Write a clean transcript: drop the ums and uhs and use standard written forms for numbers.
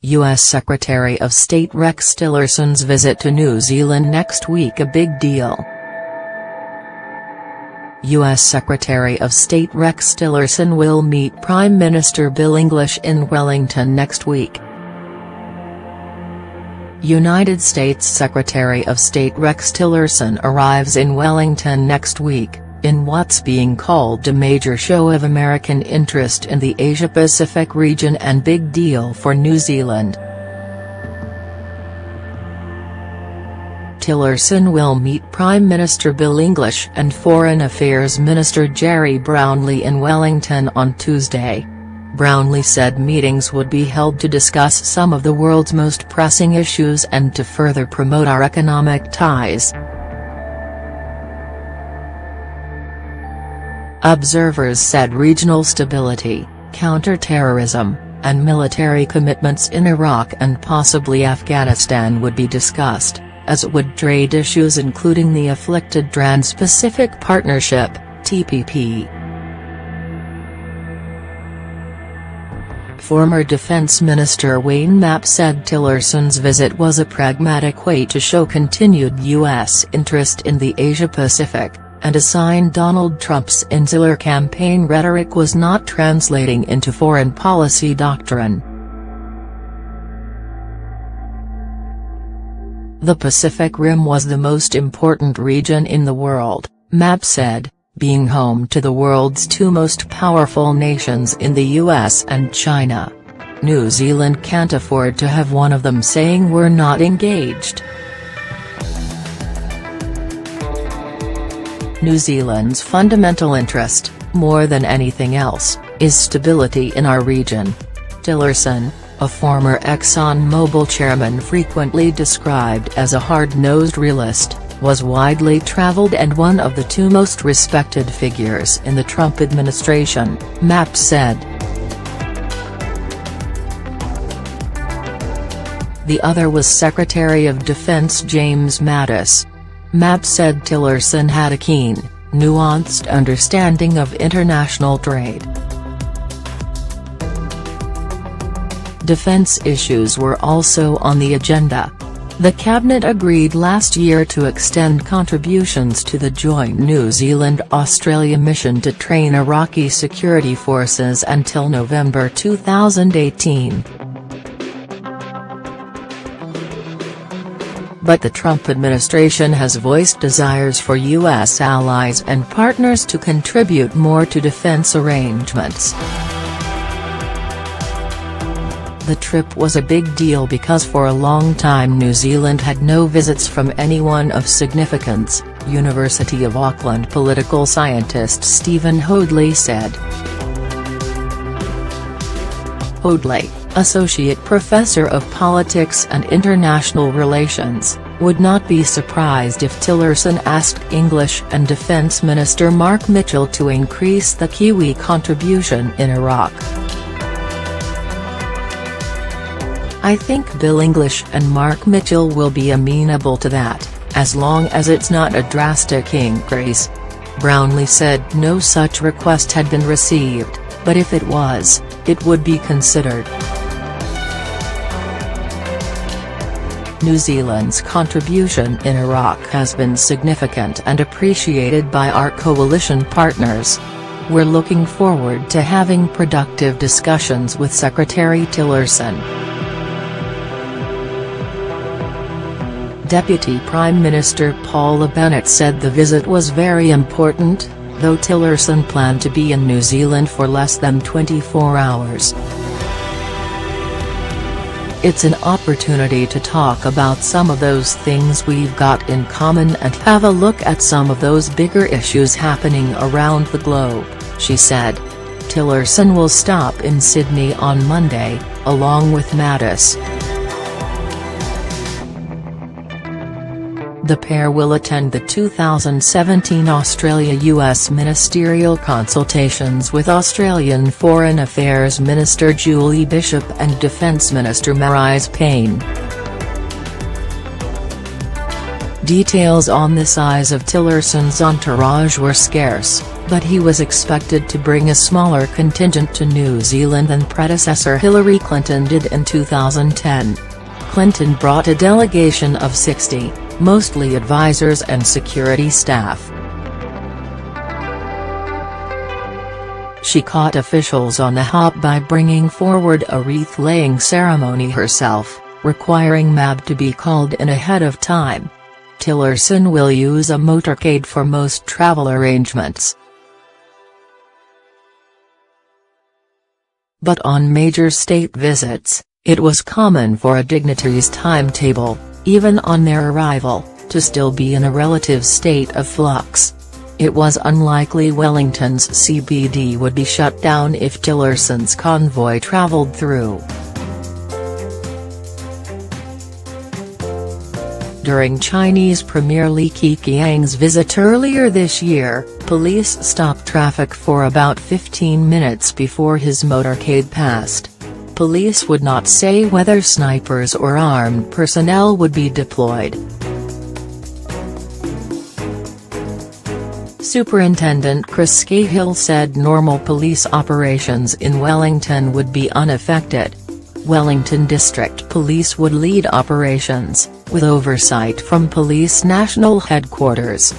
U.S. Secretary of State Rex Tillerson's visit to New Zealand next week a big deal. U.S. Secretary of State Rex Tillerson will meet Prime Minister Bill English in Wellington next week. United States Secretary of State Rex Tillerson arrives in Wellington next week, in what's being called a major show of American interest in the Asia-Pacific region and big deal for New Zealand. Tillerson will meet Prime Minister Bill English and Foreign Affairs Minister Gerry Brownlee in Wellington on Tuesday. Brownlee said meetings would be held to discuss some of the world's most pressing issues and to further promote our economic ties. Observers said regional stability, counter-terrorism, and military commitments in Iraq and possibly Afghanistan would be discussed, as would trade issues including the afflicted Trans-Pacific Partnership, TPP. Former Defense Minister Wayne Knapp said Tillerson's visit was a pragmatic way to show continued U.S. interest in the Asia-Pacific, and a sign Donald Trump's insular campaign rhetoric was not translating into foreign policy doctrine. The Pacific Rim was the most important region in the world, Knapp said, being home to the world's two most powerful nations in the US and China. New Zealand can't afford to have one of them saying we're not engaged. New Zealand's fundamental interest, more than anything else, is stability in our region. Tillerson, a former ExxonMobil chairman frequently described as a hard-nosed realist, was widely traveled and one of the two most respected figures in the Trump administration, Knapp said. The other was Secretary of Defense James Mattis. Knapp said Tillerson had a keen, nuanced understanding of international trade. Defense issues were also on the agenda. The cabinet agreed last year to extend contributions to the joint New Zealand-Australia mission to train Iraqi security forces until November 2018. But the Trump administration has voiced desires for U.S. allies and partners to contribute more to defense arrangements. The trip was a big deal because for a long time New Zealand had no visits from anyone of significance, University of Auckland political scientist Stephen Hoadley said. Hoadley, Associate Professor of Politics and International Relations, would not be surprised if Tillerson asked English and Defence Minister Mark Mitchell to increase the Kiwi contribution in Iraq. I think Bill English and Mark Mitchell will be amenable to that, as long as it's not a drastic increase. Brownlee said no such request had been received, but if it was, it would be considered. New Zealand's contribution in Iraq has been significant and appreciated by our coalition partners. We're looking forward to having productive discussions with Secretary Tillerson. Deputy Prime Minister Paula Bennett said the visit was very important, though Tillerson planned to be in New Zealand for less than 24 hours. It's an opportunity to talk about some of those things we've got in common and have a look at some of those bigger issues happening around the globe, she said. Tillerson will stop in Sydney on Monday, along with Mattis. The pair will attend the 2017 Australia-US ministerial consultations with Australian Foreign Affairs Minister Julie Bishop and Defence Minister Marise Payne. Details on the size of Tillerson's entourage were scarce, but he was expected to bring a smaller contingent to New Zealand than predecessor Hillary Clinton did in 2010. Clinton brought a delegation of 60, mostly advisors and security staff. She caught officials on the hop by bringing forward a wreath-laying ceremony herself, requiring MAB to be called in ahead of time. Tillerson will use a motorcade for most travel arrangements. But on major state visits, it was common for a dignitary's timetable, even on their arrival, to still be in a relative state of flux. It was unlikely Wellington's CBD would be shut down if Tillerson's convoy travelled through. During Chinese Premier Li Keqiang's visit earlier this year, police stopped traffic for about 15 minutes before his motorcade passed. Police would not say whether snipers or armed personnel would be deployed. Superintendent Chris Cahill said normal police operations in Wellington would be unaffected. Wellington District Police would lead operations, with oversight from Police National Headquarters.